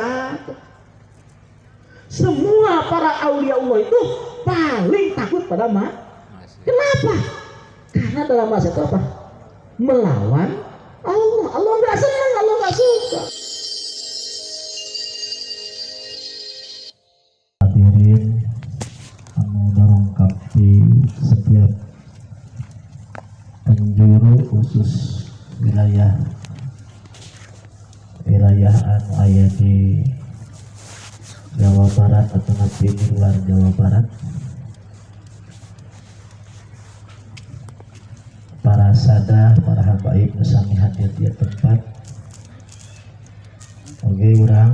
ada. Semua para aulia Allah itu paling takut pada maut. Kenapa? Karena dalam masa itu apa? Melawan Allah. Allah nggak senang, Allah nggak suka. Hadirin anu darongkap di setiap penjuru khusus wilayah anu aya di Jawa Barat atau nanti di luar Jawa Barat, para sadah, para habaib nusami hadir di tempat. Oke, urang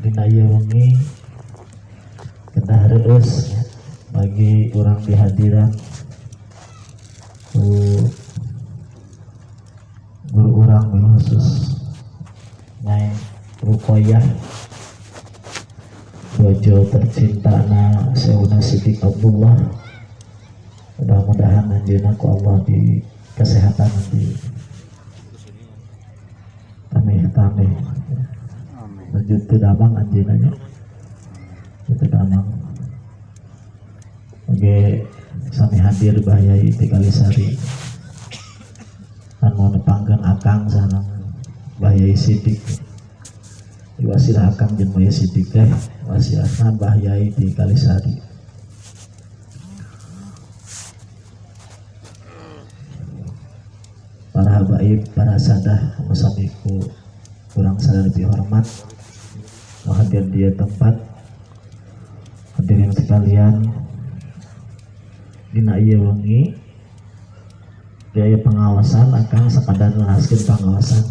dina ieu wengi kedah reus bagi urang di hadiran guru urang khusus Nyai Ruqayyah bojo tercinta na Seuna Siddiq Abdullah. Mudah-mudahan anjeunna ku Allah di kesehatan di tameh lanjut ke damang anjeunna nya itu damang. Oke, sami hadir Bahyai ti Kalisari anu nepangkeun akang sareng Bahyai Siddiq. Wasilah akang jeung Bahyai Siddiq teh wasilahna Bahyai ti Kalisari. Para habaib, para sadah musamiku kurang sadar lebih hormat hadir di tempat. Hadirin sekalian, dina ieu wengi biaya pengawasan akan sekadar ngelaskeun pengawasan.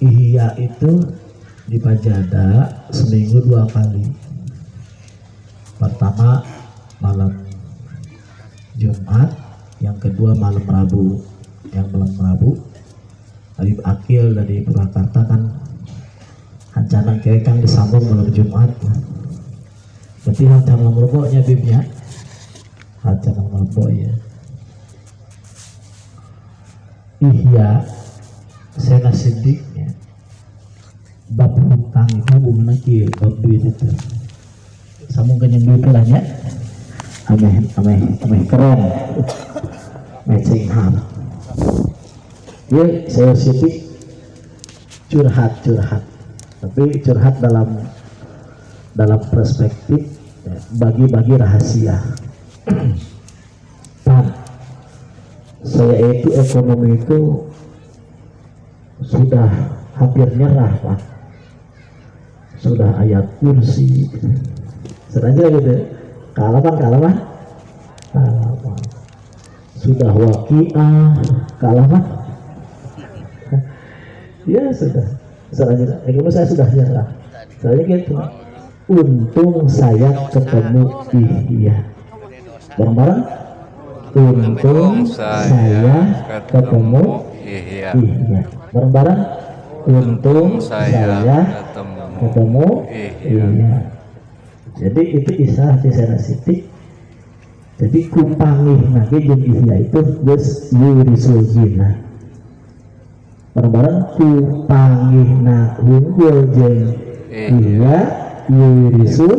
Ihya itu di Pajada seminggu 2 kali. Pertama malam Jumat, yang kedua malam Rabu. Yang malam Rabu Habib Akil dari Purwakarta kan hancana kira kan disambung malam Jumat. Berarti hancana malam Rabunya Bibnya hancana malam Rabu ya. Ihya Seuna Siddiq ya. Bab hutang itu hubungan kieu, bab duit itu. Sambungkeun yang duit lah nya. Ameh keren. Matching ham. Ya, saya Siddiq curhat, tapi curhat dalam perspektif ya, bagi-bagi rahasia. Saya itu ekonomi itu sudah hampir nyerah Pak. Sudah ayat kursi sengaja gitu, kalaman sudah waqiah kalaman ya sudah sengaja ekonomi saya sudah nyerah. Saya gitu, untung saya ketemu Ihya bareng-bareng. Untung saya ketemu Ihya bareng-bareng. Untung saya ketemu Ihya. Jadi itu isah di Seuna Siddiq. Jadi kupangih nage jeung Ihya itu geus yurisul jina. Bareng-bareng kupangih na unggul jeung Ihya yurisul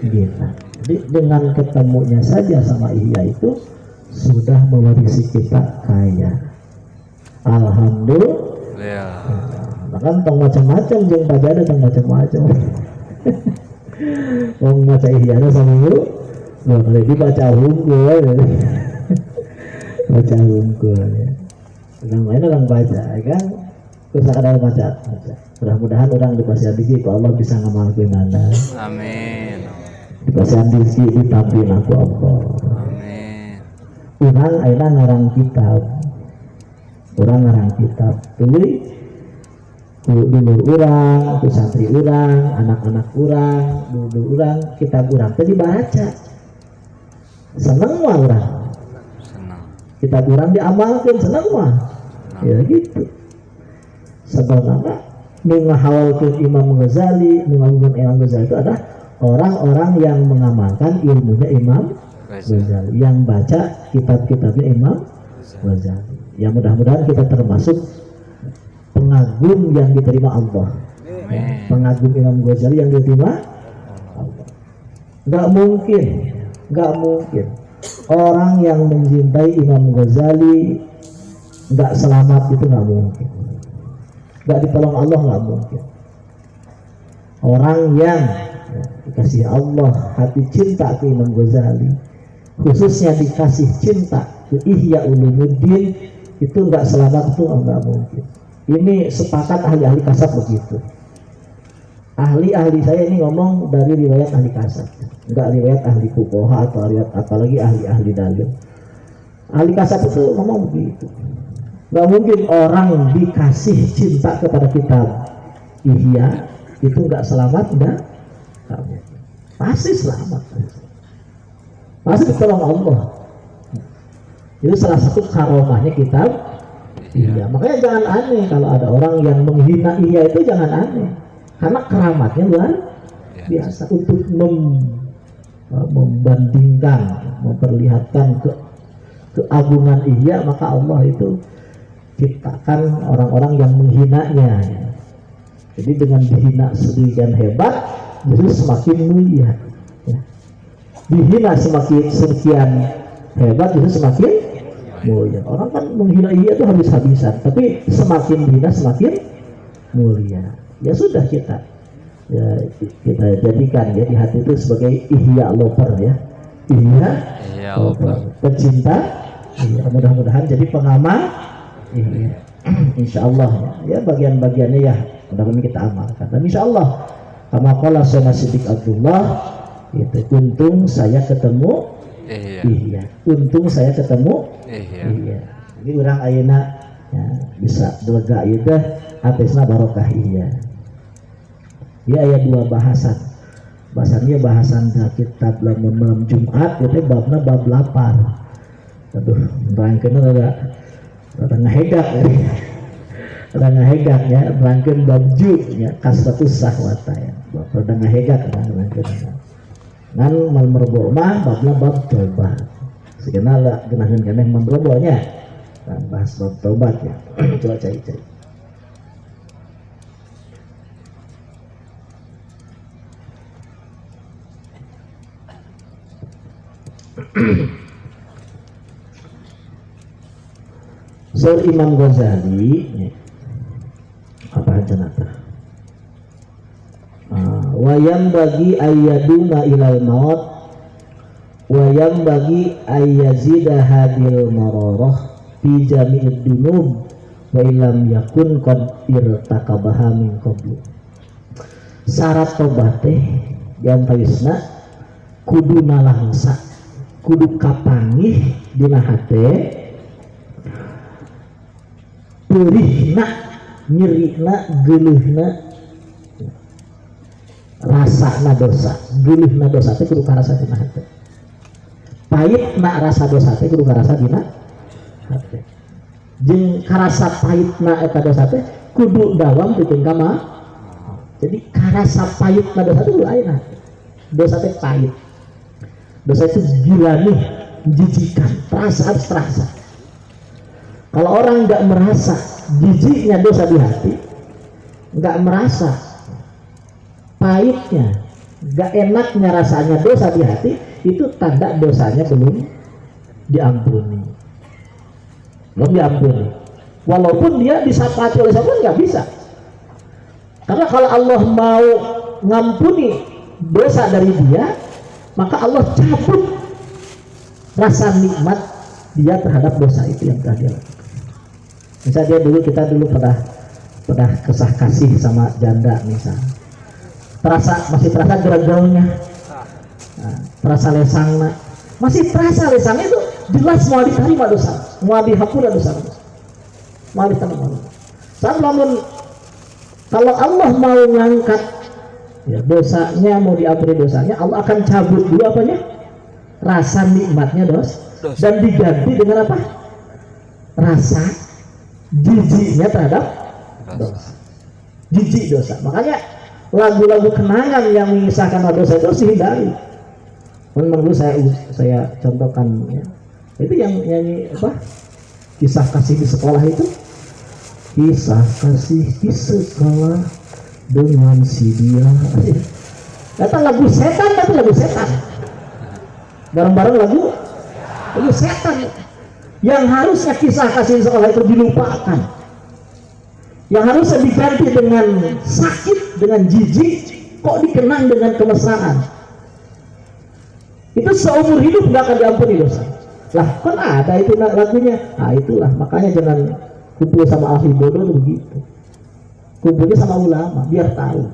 jina. Jadi dengan ketemunya saja sama Ihya itu sudah mewarisi kita kaya. Alhamdulillah. Bahkan tong macam-macam jeung Pajada tong macam-macam. Wong maca Ihyana saminggu dua kali dibaca hungkul. Baca hungkul ya. Orang lain orang baca kan terus kadang baca. Mudah-mudahan orang dipasihan diri ku Allah bisa ngamalkeun anda. Amin. Dipasihan diri ditampil aku Allah. Amin. Urang ayeuna ngarang kitab. Urang ngarang kitab. Tuluy dulur urang, ku santri urang, anak-anak urang, dulur urang, kitab urang teh dibaca. Seneng mah urang. Senang. Kitab urang diamalkeun seneng mah. Ya gitu. Sebenarnya mengahawalkeun Imam Ghazali, mengagungkan Imam Ghazali itu adalah orang-orang yang mengamalkan ilmunya Imam Ghazali, yang baca kitab-kitabnya Imam Ghazali. Ya mudah-mudahan kita termasuk pengagum yang diterima Allah. Amin. Pengagum Imam Ghazali yang diterima Allah. Nggak mungkin orang yang mencintai Imam Ghazali nggak selamat, itu nggak mungkin. Nggak ditolong Allah, nggak mungkin. Orang yang dikasih Allah hati cinta ke Imam Ghazali, khususnya dikasih cinta ke Ihya Ulumuddin, itu nggak selamat, itu nggak mungkin. Ini sepakat ahli-ahli kasab begitu. Ahli-ahli saya ini ngomong dari riwayat ahli kasab, nggak riwayat ahli fuqaha atau riwayat apalagi ahli-ahli dalil. Ahli kasab itu ngomong begitu. Nggak mungkin orang dikasih cinta kepada kitab Ihya itu nggak selamat, nggak mungkin. Pasti selamat, pasti ditolong Allah. Itu salah satu karomahnya kitab Ihya. Makanya jangan aneh kalau ada orang yang menghina Ihya, itu jangan aneh, karena keramatnya luar biasa. Untuk membandingkan, memperlihatkan keagungan Ihya, maka Allah itu ciptakan orang-orang yang menghinanya. Jadi dengan dihina sedemikian hebat, justru semakin mulia. Ya. Dihina semakin sekian hebat, justru semakin mulia. Orang kan menghina Ihya itu habis-habisan, tapi semakin dihina semakin mulia. Ya sudah, kita jadikan ya di hati itu sebagai Ihya lover ya. Ihya lover, pecinta. Ya, mudah-mudahan jadi pengamal Ihya. Insya Allah ya bagian-bagiannya ya mudah-mudahan kita amalkan. Dan insya Allah kama qala Sayyidina Siddiq Abdullah, itu untung saya ketemu Ihya. Untung saya ketemu Ihya. Jadi orang ayeuna ya, bisa lega itu atasna barokah Ihya. Ya aya dua bahasan. Bahasannya bahasan kitab lamun malam Jumat itu babna bab lapar. Aduh, rangkeun ada ngehegak ya. Ada ngehegak ya, rangkeun bab ju-nya kasratus sahwata ya. Ada ngehegak kan rangkeun. Ngan mal merbo mah babna bab tobat. Sigana lah genaheun keneh merbonya. Nah, bahas bab tobat ya. Coba cari. Saur Imam Ghazali apa aja nata wayang bagi ayyaduna ilal maut, wayang bagi ayyazida hadil mararah fi jami'id dunub wa ilam yakun qad irtakabaha min qablu. Syarat tobat teh diantawisna kudu nalangsa, kudu kapangih dina hate, perihna, nyerina, geuleuhna, rasana dosa. Geuleuhna dosa teh kudu karasa dina hate. Pahitna rasa dosa teh kudu karasa dina hate. Jeung karasa pahitna eta dosa teh kudu dawam pikeun ka mah. Jadi karasa pahitna dosa teh kudu aya hate. Dosa teh pahit. Dosa itu gila nih, jijikan, terasa. Kalau orang nggak merasa jijiknya dosa di hati, nggak merasa pahitnya, nggak enaknya rasanya dosa di hati, itu tanda dosanya belum diampuni. Walaupun dia disapati oleh siapa nggak bisa. Karena kalau Allah mau ngampuni dosa dari dia, maka Allah cabut rasa nikmat dia terhadap dosa itu yang telah dia lakukan. Misalnya kita dulu pernah kesah kasih sama janda misalnya, masih terasa geragaunya, terasa lesangnya, masih terasa lesangnya itu jelas mau diterima dosa, mau dihapura dosa, mau diterima. Saat lamun kalau Allah mau ngangkat ya, dosanya, mau diampuni dosanya, Allah akan cabut dulu apanya? Rasa nikmatnya dosa. Dan diganti dengan apa? Rasa jijiknya terhadap dosa. Jijik dosa. Makanya lagu-lagu kenangan yang mengisahkan dosa itu harus dihindari. Menurut saya contohkan ya. Itu yang nyanyi apa? Kisah kasih di sekolah itu. Kisah kasih di sekolah dengan si dia. Kata lagu setan, tapi lagu setan. Bareng-bareng lagu setan. Yang harusnya kisah kasih sekolah itu dilupakan. Yang harusnya diganti dengan sakit, dengan jijik, kok dikenang dengan kemesraan. Itu seumur hidup nggak akan diampuni dosa. Lah kan ada itu lagunya. Nah itulah makanya jangan kumpul sama ahli bodoh itu begitu. Kumpulnya sama ulama biar tahu.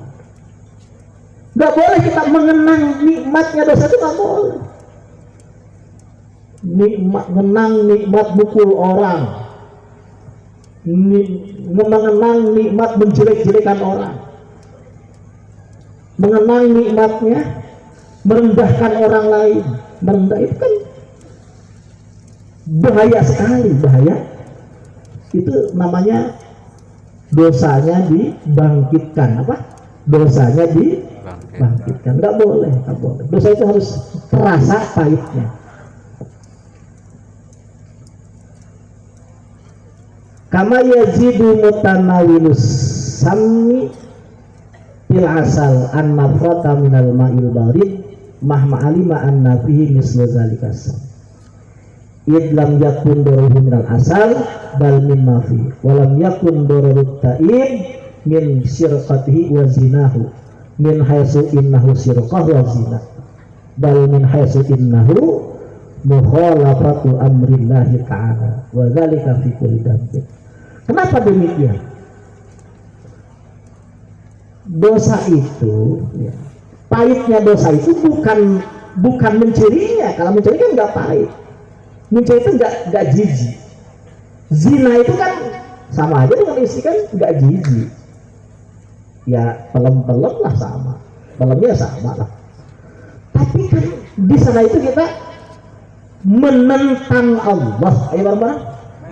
Nggak boleh kita mengenang nikmatnya dosa itu, nggak boleh. Mengenang nikmat mukul orang, mengenang nikmat menjelek-jelekan orang, mengenang nikmatnya merendahkan orang lain. Merendah itu kan bahaya sekali, bahaya. Itu namanya dosanya dibangkitkan. Apa? Dosanya dibangkitkan. Nggak boleh, nggak boleh. Dosa itu harus terasa pahitnya. Kama yazidu mutanawilus sami fil asal an nafrata minal ma'il barid mahma alima anna fihi mislu zalika sam. Id lam yakun dorohu minal asal bal min mafi walam yakun dorohu ta'ib min syirqatihi wa zinahu min haisu innahu syirqah wa zina bal min haisu innahu mukhalafatu amrillahi ta'ala wa zalika fi kulli dambin. Kenapa demikian? Dosa itu ya, pahitnya dosa itu bukan mencurinya. Kalau mencuri kan nggak pahit. Mencuri itu nggak jijik. Zina itu kan sama aja dengan istri, kan nggak jijik. Ya pelem-pelem lah sama, pelemnya sama lah. Tapi kan di sana itu kita menentang Allah. Ayo bareng-bareng.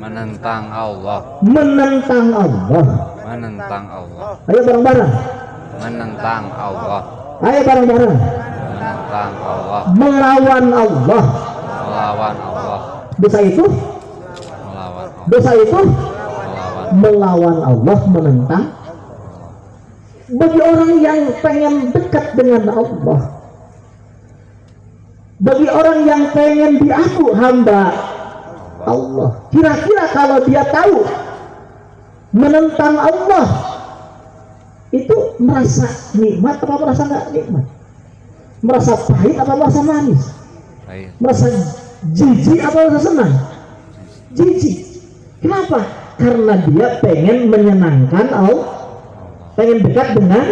Menentang Allah. Menentang Allah. Menentang Allah. Ayo bareng-bareng. Menentang Allah. Ayo bareng-bareng. Menentang Allah. Melawan Allah. Melawan Allah. Dosa itu? Melawan Allah. Dosa itu? Melawan Allah, menentang. Bagi orang yang pengen dekat dengan Allah, bagi orang yang pengen diaku hamba Allah, kira-kira kalau dia tahu menentang Allah itu merasa nikmat apa merasa nggak nikmat? Merasa pahit apa merasa manis? Baik. Merasa jijik apa merasa senang? Jijik. Kenapa? Karena dia pengen menyenangkan Allah, pengen dekat dengan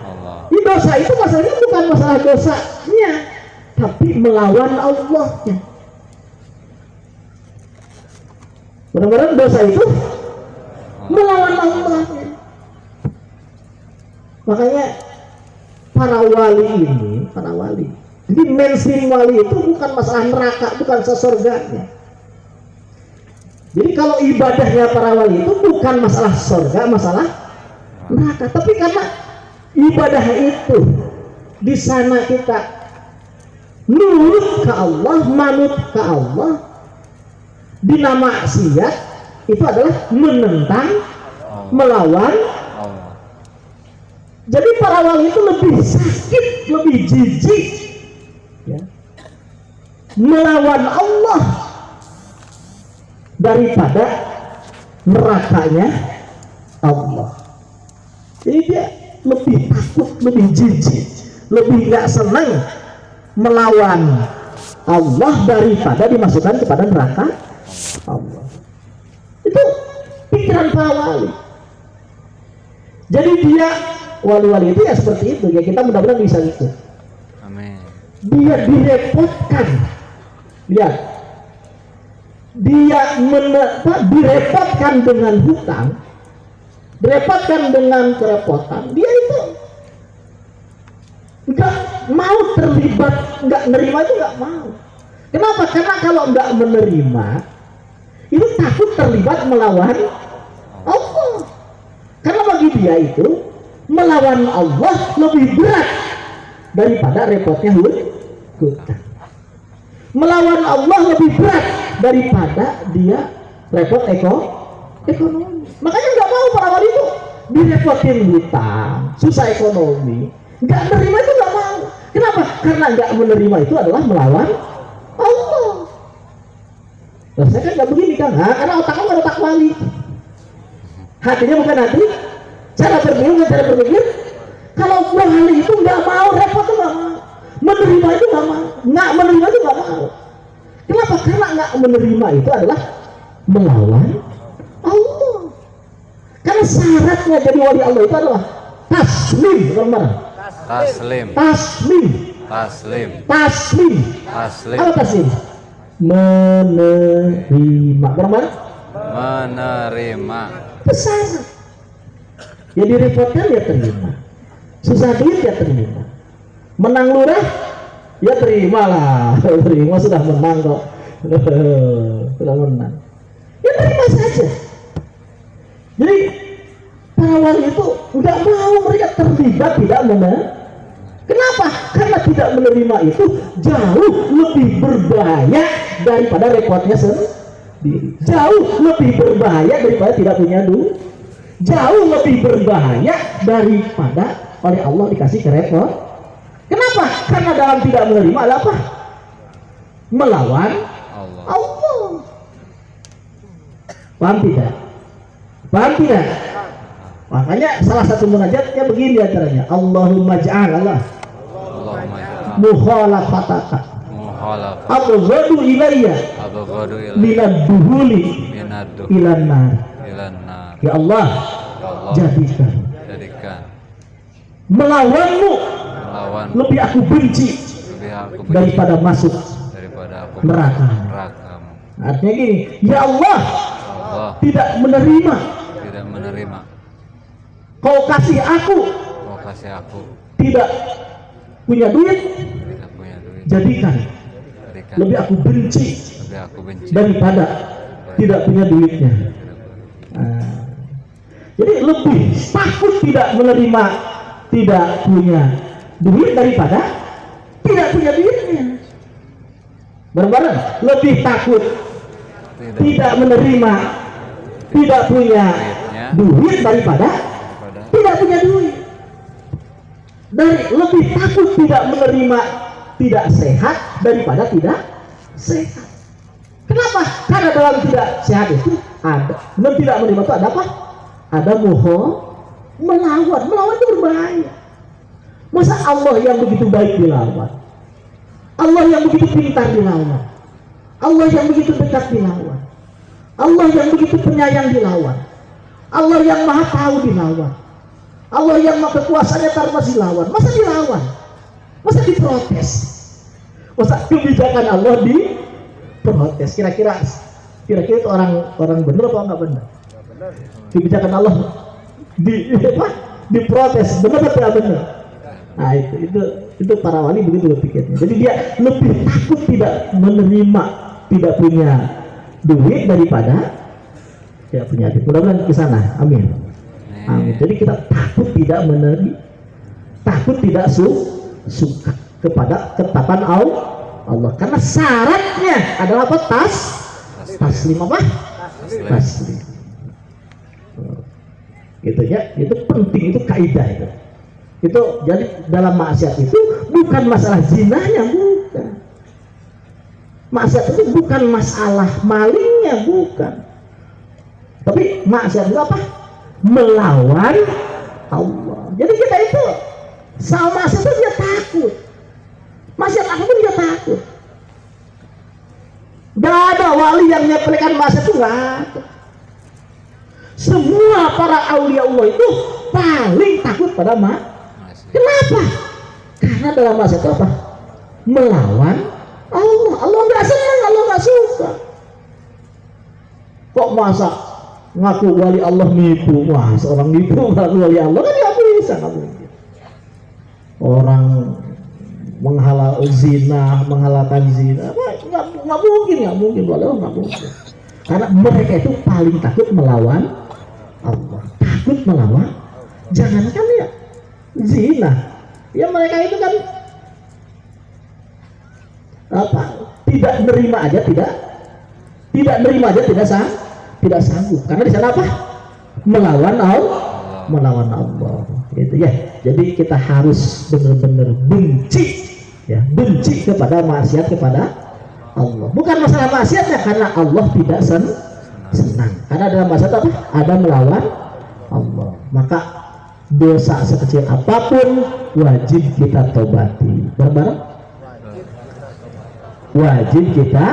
Allah. Ini dosa itu masalahnya bukan masalah dosanya, tapi melawan Allahnya. Benar-benar dosa itu melawan Allahnya. Makanya para wali ini, para wali. Jadi mainstream wali itu bukan masalah neraka, bukan sesurganya. Jadi kalau ibadahnya para wali itu bukan masalah surga, masalah neraka. Tapi karena ibadah itu di sana kita nurut ke Allah, manut ke Allah, dina maksiat itu adalah menentang, melawan Allah. Jadi para wali itu lebih sakit, lebih jijik ya, melawan Allah daripada nerakanya Allah. Jadi dia lebih takut, lebih jijik, lebih gak senang melawan Allah daripada dimasukkan kepada neraka Allah. Itu pikiran para wali. Jadi dia wali-wali itu ya seperti itu ya, kita mudah-mudahan bisa gitu. Amin. Dia direpotkan, lihat, dia direpotkan dengan hutang, direpotkan dengan kerepotan, dia itu nggak mau terlibat, nggak menerima itu nggak mau. Kenapa? Karena kalau nggak menerima itu takut terlibat melawan Allah. Karena bagi dia itu melawan Allah lebih berat daripada repotnya hutang. Melawan Allah lebih berat daripada dia repot ekonomi. Makanya nggak mau para wali itu direpotin hutang, susah ekonomi, nggak menerima itu nggak mau. Kenapa? Karena nggak menerima itu adalah melawan Allah. Loh, saya kan nggak begini kan? Nah, karena otaknya bukan otak wali, hatinya bukan hati, cara berpikir bukan cara berpikir. Kalau wali itu nggak mau, repot tuh nggak mau, menerima itu nggak mau, nggak menerima itu nggak mau. Kenapa? Karena nggak menerima itu adalah melawan Allah. Karena syaratnya jadi wali Allah itu adalah taslim, teman-teman. Taslim. Taslim. Taslim. Taslim. Taslim. Apa taslim? Menerima, teman-teman. Menerima. Itu syarat. Ya direpotkan ya terima, susah duit ya terima, menang lurah ya terimalah. Terima, sudah menang kok. Sudah menang ya terima saja. Jadi para wali itu nggak mau mereka terlibat tidak menerima. Kenapa? Karena tidak menerima itu jauh lebih berbahaya daripada repotnya sendiri, jauh lebih berbahaya daripada tidak punya duit, jauh lebih berbahaya daripada oleh Allah dikasih kerepot. Kenapa? Karena dalam tidak menerima ada apa? Melawan Allah. Paham tidak? Paham tidak? Makanya salah satu munajatnya begini antaranya, Allahumma ja'al mukhalafataka abghadu ilayya minad duhuli ilan nar. Ya Allah, jadikan melawanmu lebih aku benci daripada masuk neraka. Artinya gini, ya Allah, tidak menerima kau kasih aku tidak punya duit, jadikan lebih aku benci daripada tidak punya duitnya. Jadi lebih takut tidak menerima tidak punya duit daripada tidak punya duitnya. Bareng-bareng, lebih takut tidak menerima tidak punya duit daripada tidak punya duit. Dari lebih takut tidak menerima tidak sehat daripada tidak sehat. Kenapa? Karena dalam tidak sehat itu ada, dalam tidak menerima itu ada apa? Ada melawan. Melawan itu berbahaya. Masa Allah yang begitu baik dilawan, Allah yang begitu pintar dilawan, Allah yang begitu dekat dilawan, Allah yang begitu penyayang dilawan, Allah yang maha tahu dilawan, Allah yang maha kekuasaannya tanpa dilawan. Masa dilawan? Masa diprotes? Masa kebijakan Allah diprotes? Kira-kira itu orang benar apa enggak benar? Kebijakan Allah diprotes, benar atau tidak benar? Nah itu para wali begitu berpikirnya. Jadi dia lebih takut tidak menerima tidak punya duit daripada tidak punya duit. Mudah-mudahan ke sana. Amin. Amin. Jadi kita takut tidak menerima, takut tidak suka kepada ketetapan Allah. Karena syaratnya adalah apa? Taslim apa? Taslim. Gitu ya. Itu penting, itu kaidah itu. Itu jadi dalam maksiat itu bukan masalah zinanya, bukan. Maksiat itu bukan masalah malingnya, bukan. Tapi maksiat itu apa? Melawan Allah. Jadi kita itu sama maksiat itu dia takut. Maksiat apapun dia takut. Gak ada wali yang nyepelekan maksiat itu, gak ada. Semua para aulia Allah itu paling takut pada maksiat. Kenapa? Karena dalam maksiat itu apa? Melawan Allah. Allah nggak senang, Allah nggak suka. Kok masa ngaku wali Allah nipu? Wah, seorang nipu ngaku wali Allah kan nggak bisa, nggak mungkin. Orang menghalalkan zina, nggak mungkin, wali Allah nggak mungkin. Karena mereka itu paling takut melawan Allah, takut melawan. Jangankan ya zina, ya mereka itu kan apa? Tidak nerima aja, tidak nerima aja, tidak sanggup. Karena di sana apa? Melawan Allah. melawan Allah. Gitu ya. Jadi kita harus benar-benar benci, ya, benci kepada maksiat kepada Allah. Bukan masalah maksiatnya, karena Allah tidak senang. Karena dalam maksiat apa? Ada melawan Allah. Maka dosa sekecil apapun wajib kita tobati. Bareng-bareng? Wajib kita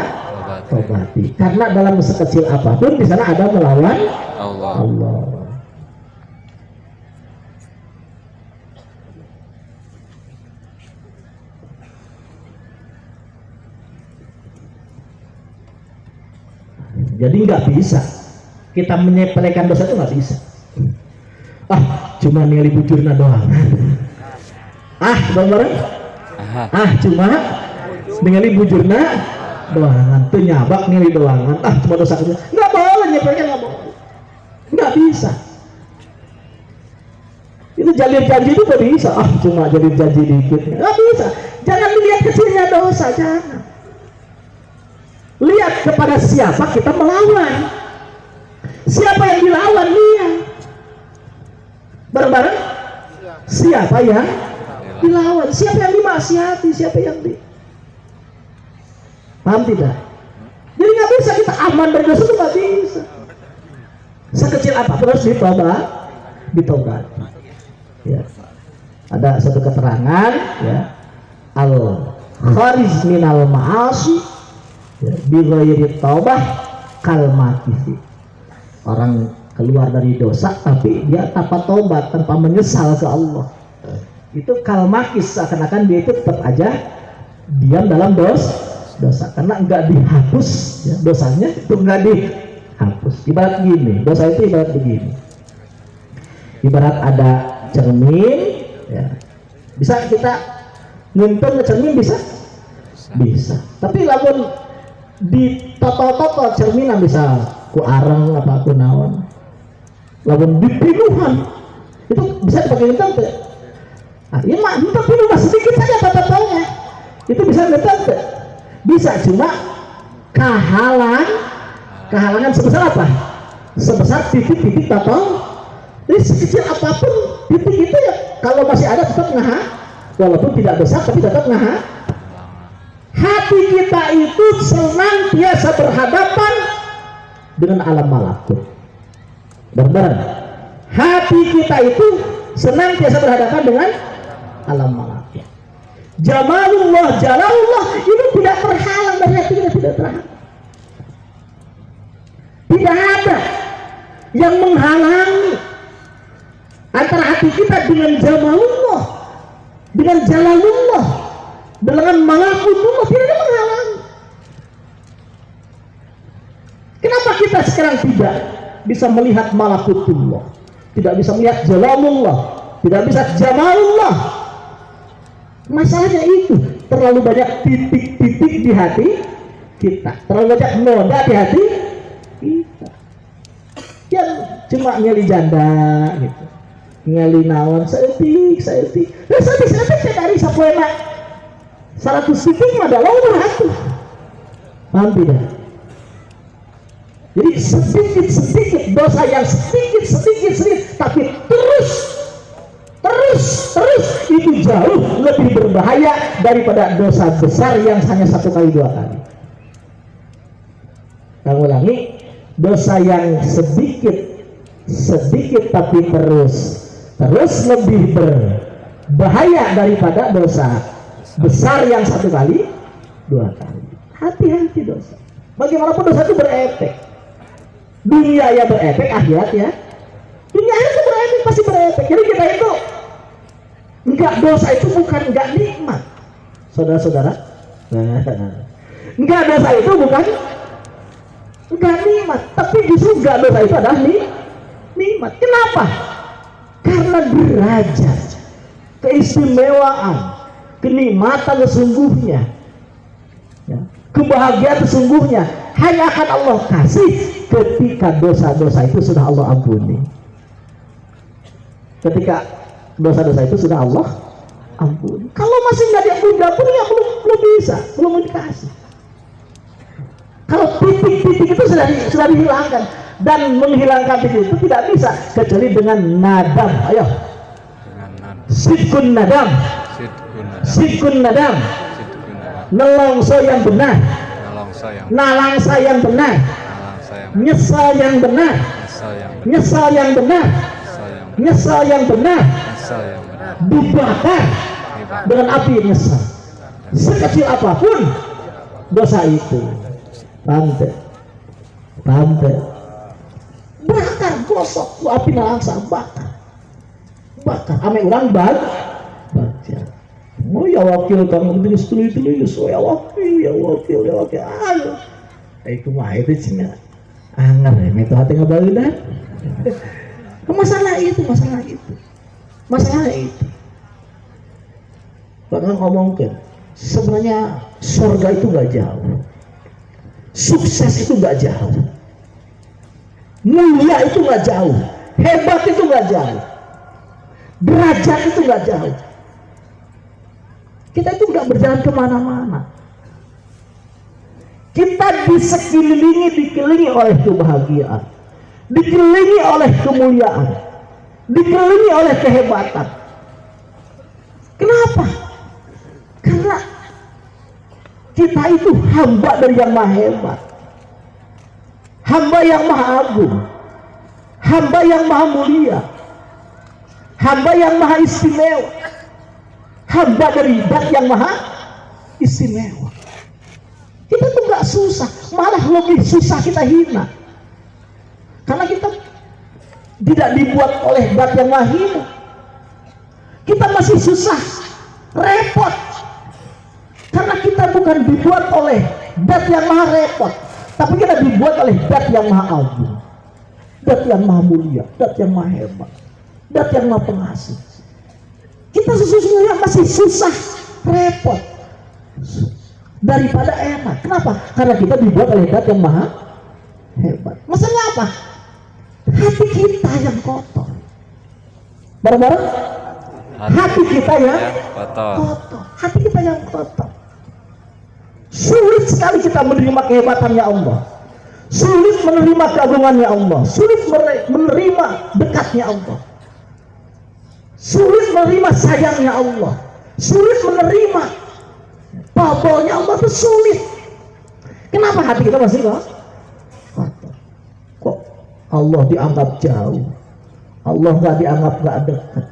tobati. Karena dalam sekecil apapun di sana ada melawan Allah. Jadi nggak bisa kita menyepelekan dosa, itu nggak bisa. Cuma nilai bujurna doang. Bareng-bareng. Cuma nilai bujurna doangan, tuh nyabak nilai doangan. Cuma dosa kecil. Nggak boleh nyepelekan, nggak boleh. Nggak bisa. Itu jalur janji itu nggak bisa. Cuma jalur janji dikit. Nggak bisa. Jangan dilihat kecilnya dosa, jangan. Lihat kepada siapa kita melawan. Siapa yang dilawan dia? Bareng-bareng? Siapa yang dilawan? Siapa yang dimaksiati? Siapa yang di... Paham tidak? Jadi nggak bisa kita aman dari dosa, itu nggak bisa. Sekecil apapun harus ditobat. Ya. Ada satu keterangan, ya, al-kharij minal ma'asi, ya, bighairi taubah kal makisi. Orang keluar dari dosa tapi dia tanpa tobat, tanpa menyesal ke Allah, itu kal makis, seakan-akan dia itu tetap aja diam dalam dosa karena enggak dihapus, ya, dosanya itu enggak dihapus. Ibarat gini, dosa itu ibarat begini. Ibarat ada cermin, ya. Bisa kita nyimpen cermin, bisa? Tapi lamun di toto cerminan bisa ku arang apa ku naon, lamun dipinuhan itu bisa dipakai ngenteng teh. Iya mah kita pinuh sedikit saja totonya itu bisa ngenteng teh. Bisa, cuma kehalangan sebesar apa? Sebesar titik-titik toto. Jadi sekecil apapun titik itu, ya kalau masih ada tetap ngahak, walaupun tidak besar tapi tetap ngahak. Hati kita itu senantiasa berhadapan dengan alam malakut. Bareng-bareng. Hati kita itu senantiasa berhadapan dengan alam malakut. Jamalullah, jalalullah ini tidak terhalang dari hati kita, tidak terhalang. Tidak ada yang menghalangi antara hati kita dengan jamalullah, dengan jalalullah, dengan malakutullah, tidak ada menghalangi. Kenapa kita sekarang tidak bisa melihat malakutullah, tidak bisa melihat jalalullah, tidak bisa jamalullah? Masalahnya itu terlalu banyak titik-titik di hati kita, terlalu banyak noda di hati kita yang cuma nyali janda gitu, nyali naon seetik. Nah seetik saya dari sapoena 100 titik mah ada lomba atuh. Paham tidak? Jadi sedikit dosa yang sedikit tapi terus itu jauh lebih berbahaya daripada dosa besar yang hanya 1 kali 2 kali. Kang ulangi, dosa yang sedikit tapi terus lebih berbahaya daripada dosa besar yang 1 kali 2 kali. Hati-hati dosa. Bagaimanapun dosa itu berefek. Dunia ya berefek, akhirat ya. Dunia itu berefek, pasti berefek. Jadi kita itu dosa itu bukan enggak nikmat, saudara-saudara. Enggak, dosa itu bukan enggak nikmat, tapi justru enggak, dosa itu adalah nikmat. Kenapa? Karena derajat, keistimewaan, kenikmatan sesungguhnya, ya, kebahagiaan sesungguhnya hanya akan Allah kasih ketika dosa-dosa itu sudah Allah ampuni. Ketika dosa-dosa itu sudah Allah ampuni. Kalau masih nggak diampuni ya belum bisa, belum dikasih. Kalau titik-titik itu sudah dihilangkan, dan menghilangkan itu tidak bisa kecuali dengan nadam. Ayo, dengan sidkun nadam, sidkun nadam, nelongso yang benar, nalangsa yang benar, nyesal yang benar, nyesal yang benar, nyesal yang benar, dibakar dengan api nyesal. Sekecil apapun dosa itu, rantai bakar, gosok api nalangsa, bakar ame orang baca mau ya wakil kamu tulis ya wakil ayo itu mah itu cina anggar ya itu hati ngebalikan masalah itu bahkan ngomongkan sebenarnya surga itu gak jauh, sukses itu gak jauh, mulia itu gak jauh, hebat itu gak jauh, derajat itu gak jauh. Kita itu gak berjalan kemana-mana. Kita dikelilingi oleh kebahagiaan, dikelilingi oleh kemuliaan, dikelilingi oleh kehebatan. Kenapa? Karena kita itu hamba dari yang maha hebat, hamba yang maha agung, hamba yang maha mulia, hamba yang maha istimewa, hamba dari zat yang maha istimewa. Kita tuh gak susah, malah lebih susah kita hina, karena kita tidak dibuat oleh zat yang maha hina. Kita masih susah, repot, karena kita bukan dibuat oleh zat yang maha repot, tapi kita dibuat oleh zat yang maha agung, zat yang maha mulia, zat yang maha hebat, zat yang maha pengasih. Kita sesungguhnya masih susah, repot daripada enak. Kenapa? Karena kita dibuat oleh zat yang maha hebat. Masalahnya apa? Hati kita yang kotor. Bareng-bareng, hati kita yang kotor. Hati kita yang kotor. Sulit sekali kita menerima kehebatannya Allah, sulit menerima keagungannya Allah, sulit menerima dekatnya Allah, sulit menerima sayangnya Allah, sulit menerima pabolnya Allah. Itu sulit. Kenapa hati kita masih kotor? Kok Allah dianggap jauh, Allah nggak dianggap nggak dekat,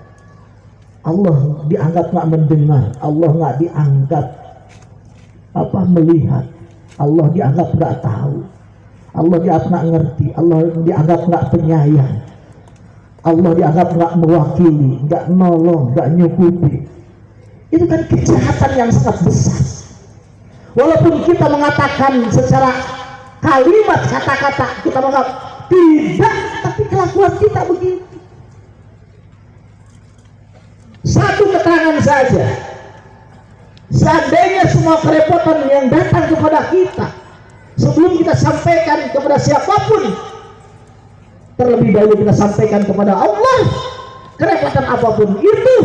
Allah dianggap nggak mendengar, Allah nggak dianggap melihat, Allah dianggap nggak tahu, Allah dianggap nggak ngerti, Allah dianggap nggak penyayang, Allah dianggap nggak mewakili, nggak nolong, nggak nyukupi. Itu kan kejahatan yang sangat besar. Walaupun kita mengatakan secara kalimat kata-kata kita menganggap tidak, tapi kelakuan kita begitu. Satu keterangan saja, seandainya semua kerepotan yang datang kepada kita sebelum kita sampaikan kepada siapapun, terlebih dahulu kita sampaikan kepada Allah, kerepotan apapun itu,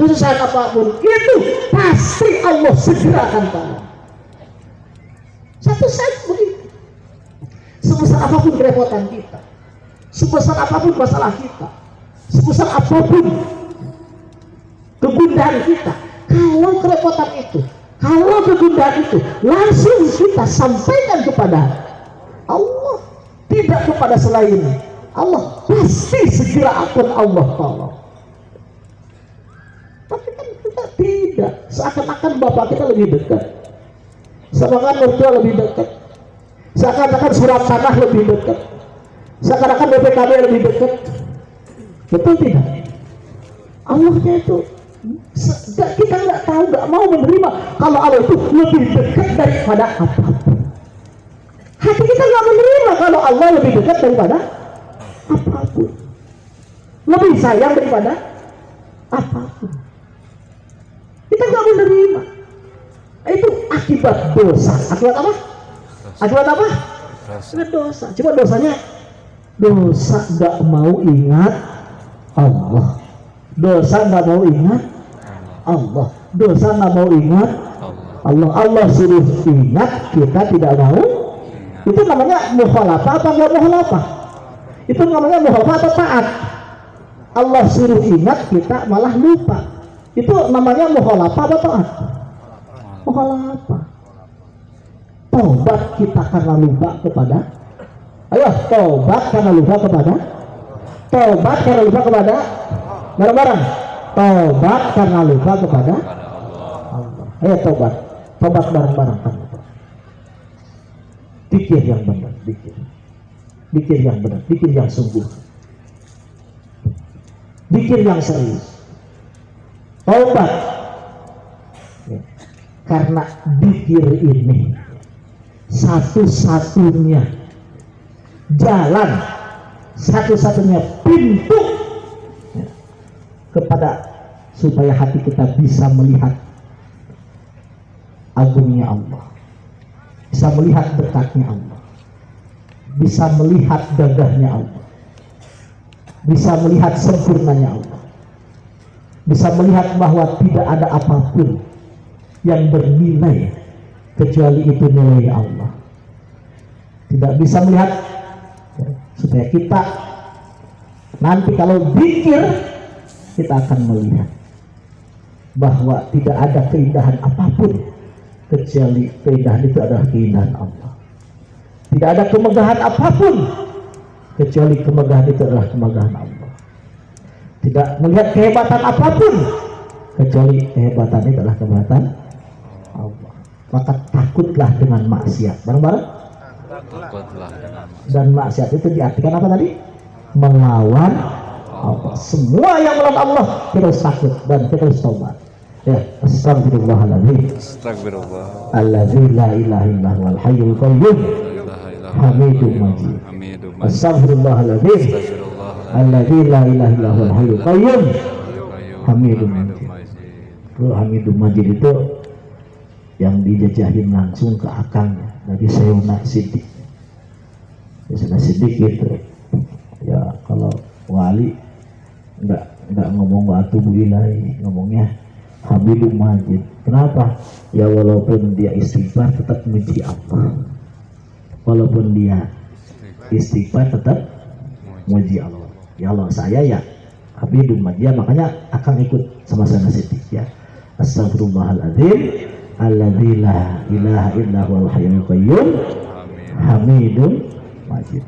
kesusahan apapun itu, pasti Allah segera akan tolong. Satu saja begitu. Sebesar apapun kerepotan kita, sebesar apapun masalah kita, sebesar apapun kegundahan kita, kalau kerepotan itu, kalau kegundahan itu langsung kita sampaikan kepada Allah, tidak kepada selain Allah, pasti segera akan Allah tolong. Tapi kan kita tidak, seakan-akan bapak kita lebih dekat, seakan-akan mertua lebih dekat, seakan-akan surat tanah lebih dekat, seakan-akan BPKB lebih dekat. Betul tidak? Allahnya itu kita nggak tahu, nggak mau menerima kalau Allah itu lebih dekat daripada apapun. Hati kita nggak menerima kalau Allah lebih dekat daripada apapun, lebih sayang daripada apapun. Kita nggak menerima. Itu akibat dosa. Akibat apa? Akibat apa? Akibat dosa. Coba dosanya, dosa nggak mau ingat Allah, dosa nggak mau ingat Allah, dosa nggak mau ingat Allah. Allah suruh ingat, kita tidak mau. Itu namanya mukhalafah apa nggak mukhalafah? Itu namanya mukhalafah atau taat. Allah suruh ingat, kita malah lupa. Itu namanya mukhalafah atau taat? Mukhalafah. Taubat kita karena lupa kepada, ayo taubat karena lupa kepada, taubat karena lupa kepada, bareng-bareng, taubat karena lupa kepada Allah. Ayo taubat bareng-bareng kan. Pikir yang benar, pikir yang benar, pikir yang sungguh, pikir yang serius. Taubat ya. Karena pikir ini satu-satunya jalan, satu-satunya pintu ya, kepada supaya hati kita bisa melihat agungnya Allah, bisa melihat dekatnya Allah, bisa melihat gagahnya Allah, bisa melihat sempurnanya Allah, bisa melihat bahwa tidak ada apapun yang bernilai kecuali itu nilai Allah. Tidak bisa melihat supaya kita nanti kalau pikir kita akan melihat bahwa tidak ada keindahan apapun kecuali keindahan itu adalah keindahan Allah. Tidak ada kemegahan apapun kecuali kemegahan itu adalah kemegahan Allah. Tidak melihat kehebatan apapun kecuali kehebatan itu adalah kehebatan Allah. Maka takutlah dengan maksiat. Bareng-bareng. Takutlah dengan maksiat. Dan maksiat itu diartikan apa tadi? Melawan Allah. Semua yang melawan Allah terus takut dan terus taubat. Ya, astagfirullahaladzim. Astagfirullah. Alladzi la ilaha illa huwal hayyul qayyum. Hamidum majid. Hamidum majid. Astagfirullahaladzim. Astagfirullah. Alladzi la ilaha illa huwal hayyul qayyum. Hamidum majid. Itu Hamidum majid itu yang dijajahin langsung ke akangnya dari Sayyidina Siddiq. Sayyidina Siddiq itu ya kalau wali enggak ngomong wa atubu ilaihi, ngomongnya Hamidum majid. Kenapa? Ya walaupun dia istighfar tetap muji Allah. Walaupun dia istighfar tetap muji Allah. Ya Allah, saya ya Hamidum majid. Ya, makanya akan ikut sama Sayyidina Siddiq ya. Astagfirullahaladzim. Alladzi la ilaha illa huwal hayyul qayyum. Hamidum majid.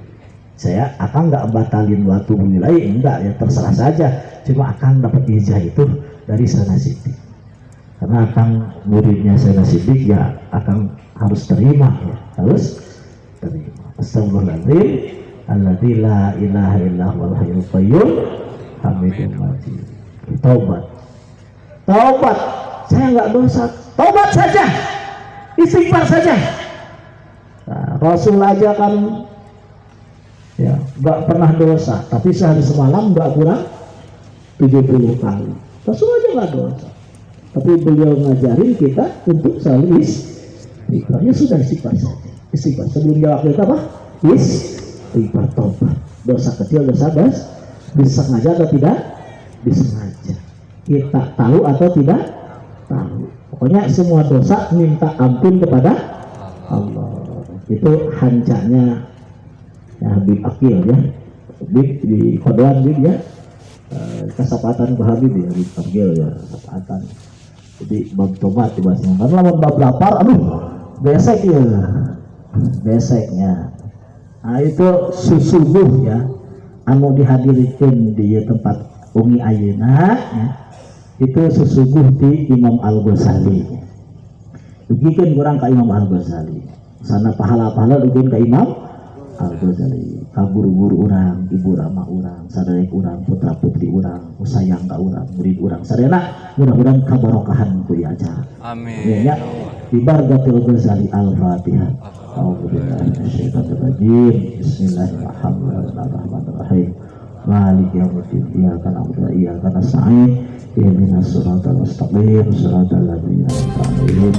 Saya akan nggak batalin waktu mulai, enggak ya, terserah saja. Cuma akan dapat ijazah itu dari Sayyidina Siddiq. Karena akan muridnya Sayyidina Siddiq ya akan harus terima ya, harus terima. Astagfirullahaladzim. Alladzi la ilaha illa huwal hayyul qayyum. Hamidum majid. Taubat. Taubat. Saya nggak dosa. Taubat saja, istighfar saja. Nah, Rasul aja kan ya nggak pernah dosa, tapi sehari semalam nggak kurang 70 kali. Rasul aja nggak dosa, tapi beliau ngajarin kita untuk selalu istighfar. Ya sudah, istighfar saja. Istighfar sebelum jawab kita apa? Istighfar, taubat. Dosa kecil, dosa besar, disengaja atau tidak disengaja. Kita tahu atau tidak tahu. Pokoknya semua dosa minta ampun kepada Allah. Itu hancanya ya, Habib Akil ya. Habib di Kodoan Habib ya. Kesempatan ke Habib ya, Habib Akil ya, kesempatan. Jadi bab tobat dibahasnya. Karena bab lapar, aduh, besek ya. Beseknya. Nah itu susubuh ya. Anu dihadirkan di tempat Umi Ayeuna ya. Itu sesubuh di Imam Al-Ghazali. Dugikan kurang ke Imam Al-Ghazali. Sana pahala-pahala dugikan ke Imam Al-Ghazali. Kaburu-buru orang, ibu ramah orang, sadayek orang, putra putri orang, sayang ke orang, murid orang. Sadayana mudah-mudahan kabarokahan ku acara. Amin. Ya, di Bargatil Ghazali Al-Fatihah. Bismillahirrahmanirrahim. Maliki yaumiddin. Iyyaka na'budu wa iyyaka nasta'in. Ihdinas siratal mustaqim. Siratal ladzina an'amta 'alaihim